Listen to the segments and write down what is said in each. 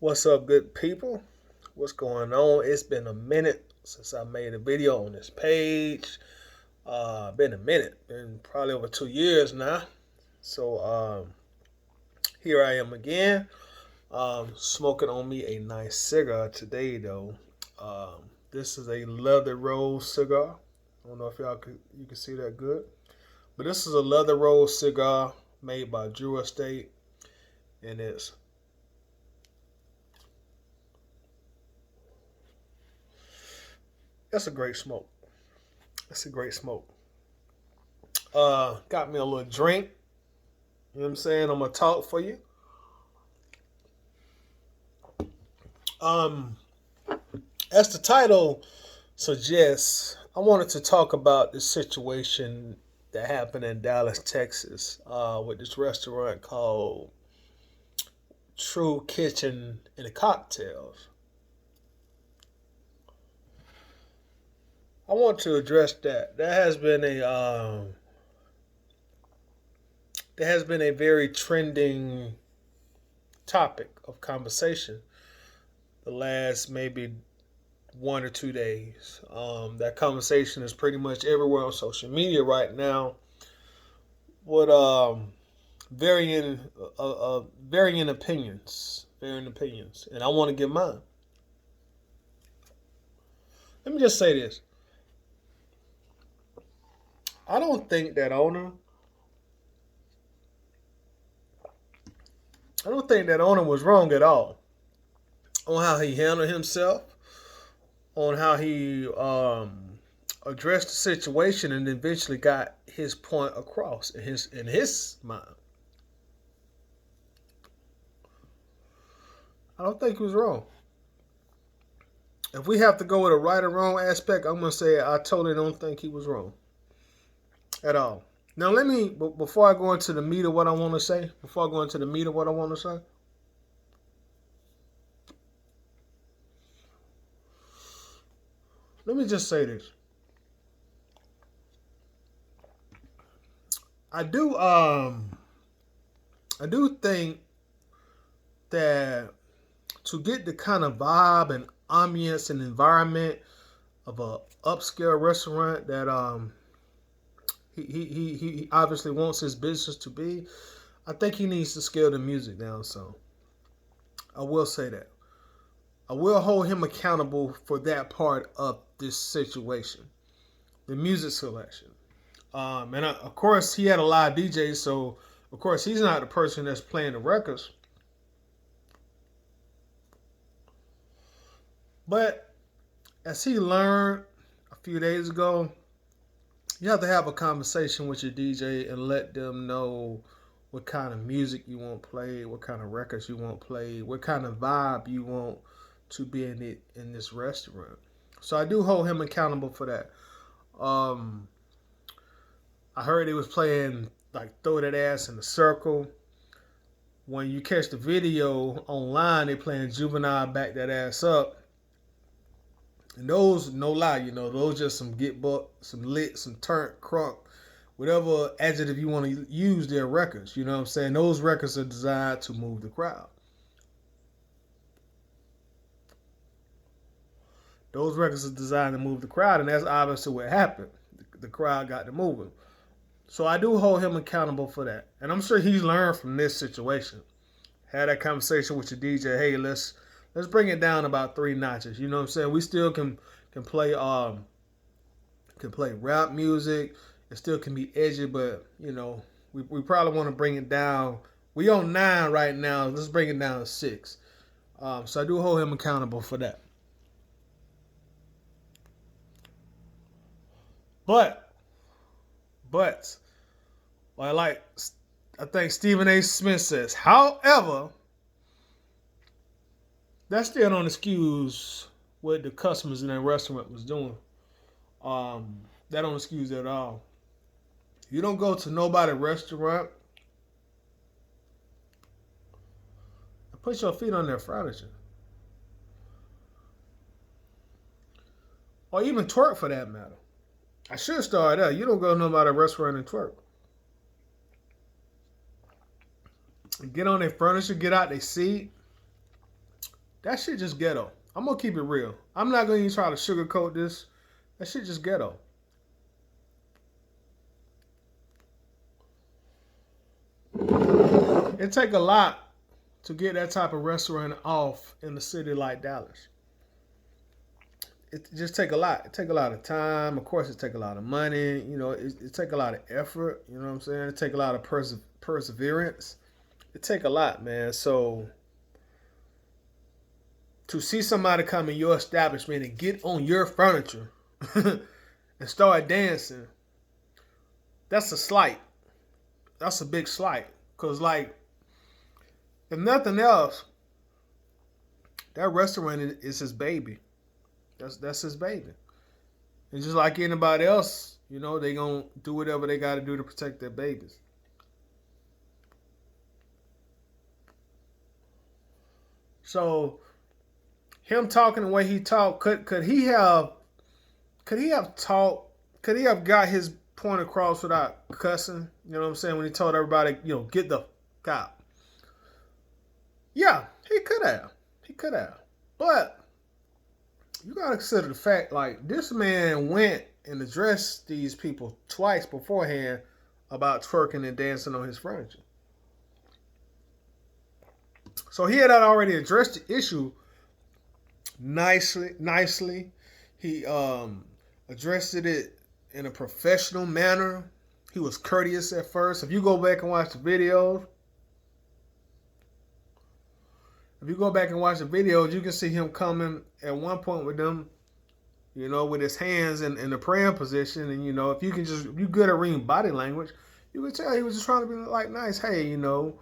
What's up, good people? What's going on? It's been a minute since I made a video on this page. Been a minute, been probably over 2 years now. So here I am again, smoking on me a nice cigar today, though. This is a leather roll cigar. I don't know if you can see that good, but this is a leather roll cigar made by Drew Estate, and it's a great smoke. It's a great smoke. Got me a little drink. You know what I'm saying? I'm gonna talk for you. Um, as the title suggests, I wanted to talk about the situation that happened in Dallas, Texas, with this restaurant called True Kitchen and Cocktails. I want to address that. There has been a very trending topic of conversation the last maybe 1 or 2 days. That conversation is pretty much everywhere on social media right now, with varying varying opinions, and I want to give mine. Let me just say this: I don't think that owner. I don't think that owner was wrong at all on how he handled himself, on how he addressed the situation, and eventually got his point across in his mind. I don't think he was wrong. If we have to go with a right or wrong aspect, I'm gonna say I totally don't think he was wrong at all. Now let me before I go into the meat of what I want to say. Before I go into the meat of what I want to say, let me just say this. I do I do think that to get the kind of vibe and ambience and environment of a upscale restaurant that he obviously wants his business to be, I think he needs to scale the music down some. I will say that. I will hold him accountable for that part of this situation, the music selection. Of course, he had a live DJ, so of course he's not the person that's playing the records. But as he learned a few days ago, you have to have a conversation with your DJ and let them know what kind of music you want played, what kind of records you want played, what kind of vibe you want to be in this restaurant. So I do hold him accountable for that. Um, I heard he was playing like "Throw That Ass in a Circle." When you catch the video online, they playing "Juvenile Back That Ass Up." And those, no lie, those just some get buck, some lit, some turnt, crunk, whatever adjective you want to use, their records. You know what I'm saying? Those records are designed to move the crowd. Those records are designed to move the crowd, and that's obviously what happened. The crowd got to moving. So I do hold him accountable for that. And I'm sure he's learned from this situation. Had that conversation with your DJ. Hey, let's bring it down about 3 notches. You know what I'm saying? We still can play rap music. It still can be edgy, but we probably want to bring it down. We on 9 right now. Let's bring it down to 6. So I do hold him accountable for that. But but like I think Stephen A. Smith says, however, that still don't excuse what the customers in that restaurant was doing. That don't excuse it at all. You don't go to nobody's restaurant and put your feet on their furniture. Or even twerk for that matter. I should start there. You don't go to nobody's restaurant and twerk. Get on their furniture, get out their seat, That shit just ghetto. I'm gonna keep it real. I'm not gonna even try to sugarcoat this. That shit just ghetto. It take a lot to get that type of restaurant off in a city like Dallas. It just take a lot. It take a lot of time. Of course, it take a lot of money. You know, it take a lot of effort. You know what I'm saying? It take a lot of perseverance. It take a lot, man. So to see somebody come in your establishment and get on your furniture and start dancing, that's a slight. That's a big slight. Cause like, if nothing else, that restaurant is his baby. That's his baby. And just like anybody else, you know, they gonna do whatever they gotta do to protect their babies. So him talking the way he talked, could he have got his point across without cussing? You know what I'm saying? When he told everybody, you know, get the cop. Yeah, he could have. He could have. But you gotta consider the fact, like, this man went and addressed these people twice beforehand about twerking and dancing on his furniture. So he had already addressed the issue nicely. He addressed it in a professional manner. He was courteous at first. If you go back and watch the videos, you can see him coming at one point with them, you know, with his hands in the praying position. And, you know, if you good at reading body language, you can tell he was just trying to be like nice. Hey, you know,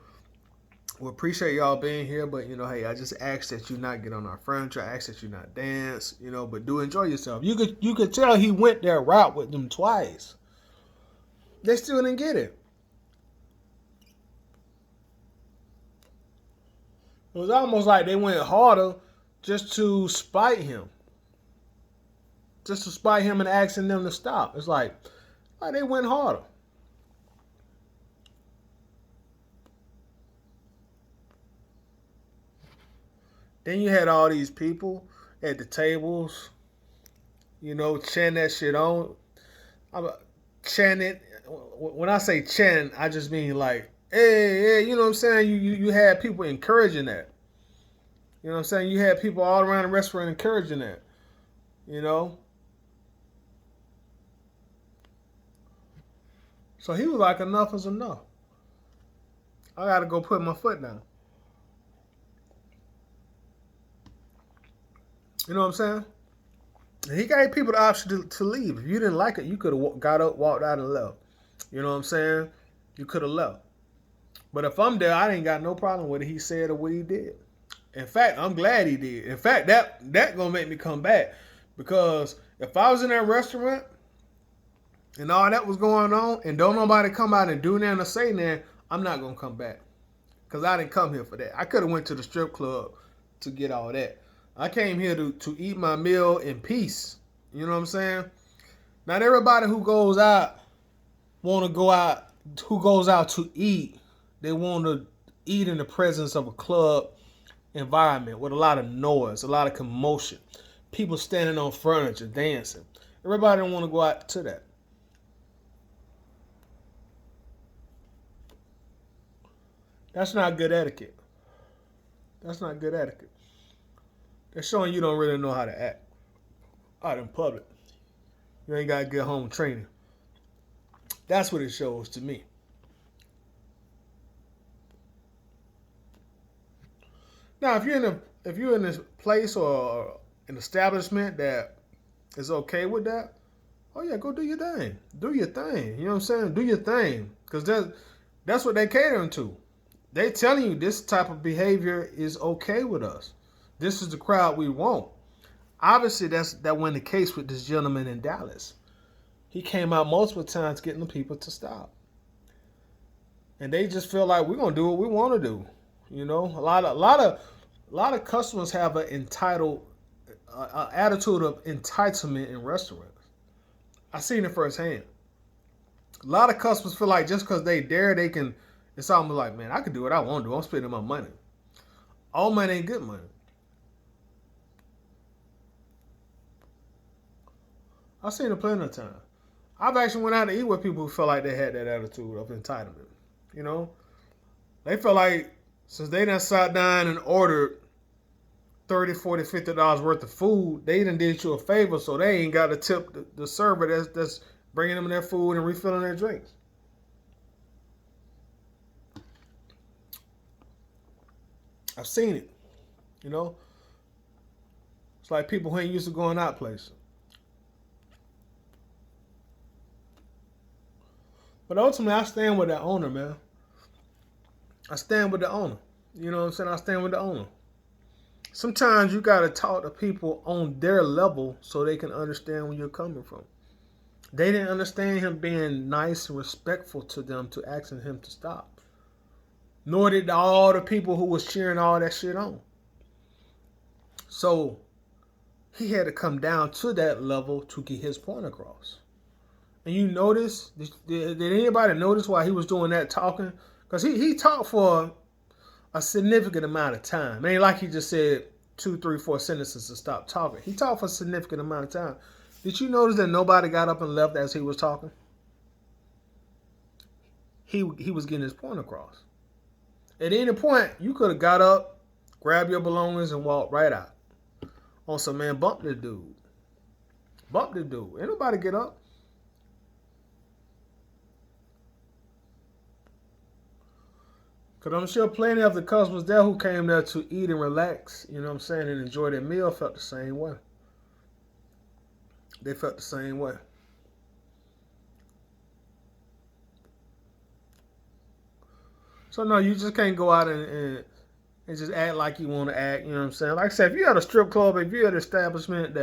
we appreciate y'all being here, but, you know, hey, I just ask that you not get on our furniture. I ask that you not dance, you know, but do enjoy yourself. You could tell he went their route with them twice. They still didn't get it. It was almost like they went harder just to spite him. Just to spite him and asking them to stop. It's like they went harder. Then you had all these people at the tables, you know, chanting that shit on. I'm chanting. When I say chant, I just mean like, hey, you know what I'm saying? You had people encouraging that. You know what I'm saying? You had people all around the restaurant encouraging that. You know? So he was like, enough is enough. I gotta go put my foot down. You know what I'm saying? And he gave people the option to leave. If you didn't like it, you could have got up, walked out, and left. You know what I'm saying? You could have left. But if I'm there, I ain't got no problem with it. He said or what he did. In fact, I'm glad he did. In fact, that gonna make me come back, because if I was in that restaurant and all that was going on and don't nobody come out and do nothing or say nothing, I'm not gonna come back, because I didn't come here for that. I could have went to the strip club to get all that. I came here to eat my meal in peace. You know what I'm saying? Not everybody who goes out to eat, they want to eat in the presence of a club environment with a lot of noise, a lot of commotion, people standing on furniture, dancing. Everybody don't want to go out to that. That's not good etiquette. That's not good etiquette. They're showing you don't really know how to act out in public. You ain't got good home training. That's what it shows to me. Now, if you're in this place or an establishment that is okay with that, oh yeah, go do your thing. Do your thing. You know what I'm saying? Do your thing, because that's what they catering to. They telling you this type of behavior is okay with us. This is the crowd we want. Obviously, that wasn't the case with this gentleman in Dallas. He came out multiple times getting the people to stop, and they just feel like we're gonna do what we want to do. You know, a lot of customers have an entitled attitude of entitlement in restaurants. I seen it firsthand. A lot of customers feel like just because they dare, they can. It's almost like, man, I can do what I want to do. I'm spending my money. All money ain't good money. I've seen it plenty of times. I've actually went out to eat with people who felt like they had that attitude of entitlement. You know, they feel like since they done sat down and ordered 30, 40, $50 worth of food, they done did you a favor, so they ain't got to tip the server that's bringing them their food and refilling their drinks. I've seen it. You know, it's like people who ain't used to going out places. But ultimately, I stand with that owner, man. I stand with the owner. You know what I'm saying? I stand with the owner. Sometimes you got to talk to people on their level so they can understand where you're coming from. They didn't understand him being nice and respectful to them to asking him to stop. Nor did all the people who was cheering all that shit on. So he had to come down to that level to get his point across. And you notice, did anybody notice why he was doing that talking? Because he talked for a significant amount of time. It ain't like he just said 2, 3, 4 sentences to stop talking. He talked for a significant amount of time. Did you notice that nobody got up and left as he was talking? He was getting his point across. At any point, you could have got up, grabbed your belongings, and walked right out. On some man, bump the dude. Bump the dude. Ain't nobody get up. Because I'm sure plenty of the customers there who came there to eat and relax, you know what I'm saying, and enjoy their meal felt the same way. They felt the same way. So no, you just can't go out and just act like you want to act, you know what I'm saying? Like I said, if you're at a strip club, if you're at an establishment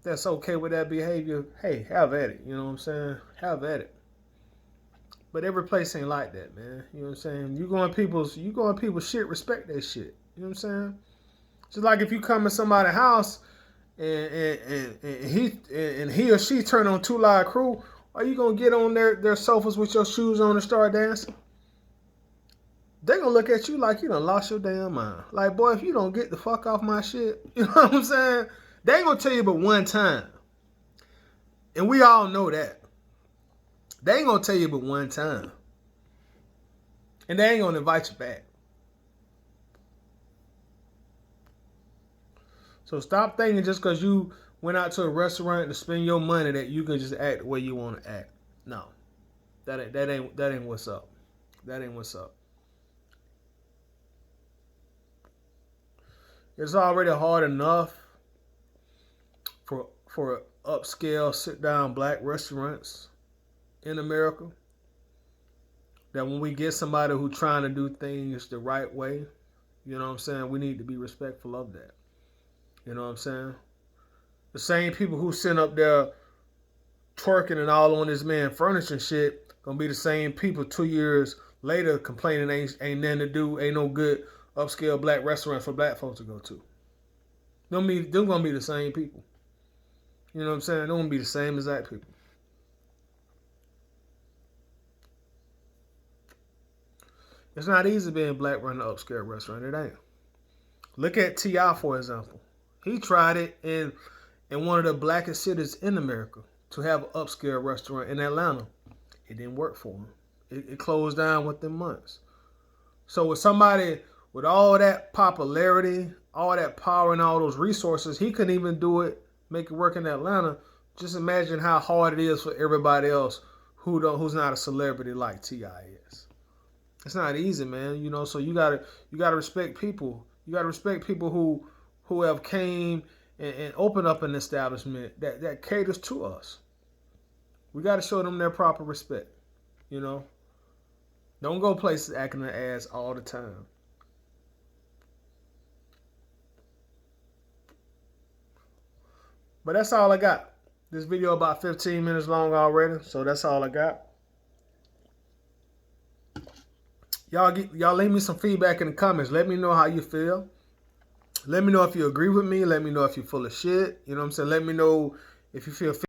that's okay with that behavior, hey, have at it, you know what I'm saying? Have at it. But every place ain't like that, man. You know what I'm saying? You go in people's shit, respect that shit. You know what I'm saying? Just like if you come in somebody's house and he or she turn on Too Loud Crew, are you gonna get on their sofas with your shoes on and start dancing? They gonna look at you like you done lost your damn mind. Like, boy, if you don't get the fuck off my shit, you know what I'm saying? They ain't gonna tell you but one time. And we all know that. They ain't gonna tell you but one time. And they ain't gonna invite you back. So stop thinking just because you went out to a restaurant to spend your money that you can just act the way you want to act. No. That ain't what's up. That ain't what's up. It's already hard enough for upscale sit-down black restaurants in America that when we get somebody who's trying to do things the right way, you know what I'm saying, we need to be respectful of that. You know what I'm saying? The same people who sit up there twerking and all on this man furniture and shit gonna be the same people 2 years later complaining ain't nothing to do, ain't no good upscale black restaurant for black folks to go to. Them gonna be the same people. You know what I'm saying? They're gonna be the same exact people. It's not easy being black running an upscale restaurant. It ain't. Look at T.I., for example. He tried it in one of the blackest cities in America to have an upscale restaurant in Atlanta. It didn't work for him. It closed down within months. So with somebody with all that popularity, all that power and all those resources, he couldn't even do it, make it work in Atlanta. Just imagine how hard it is for everybody else who's not a celebrity like T.I. is. It's not easy, man. You know, so you gotta respect people. You gotta respect people who have came and opened up an establishment that caters to us. We gotta show them their proper respect. You know, don't go places acting an ass all the time. But that's all I got. This video about 15 minutes long already, so that's all I got. Y'all leave me some feedback in the comments. Let me know how you feel. Let me know if you agree with me. Let me know if you're full of shit. You know what I'm saying? Let me know if you feel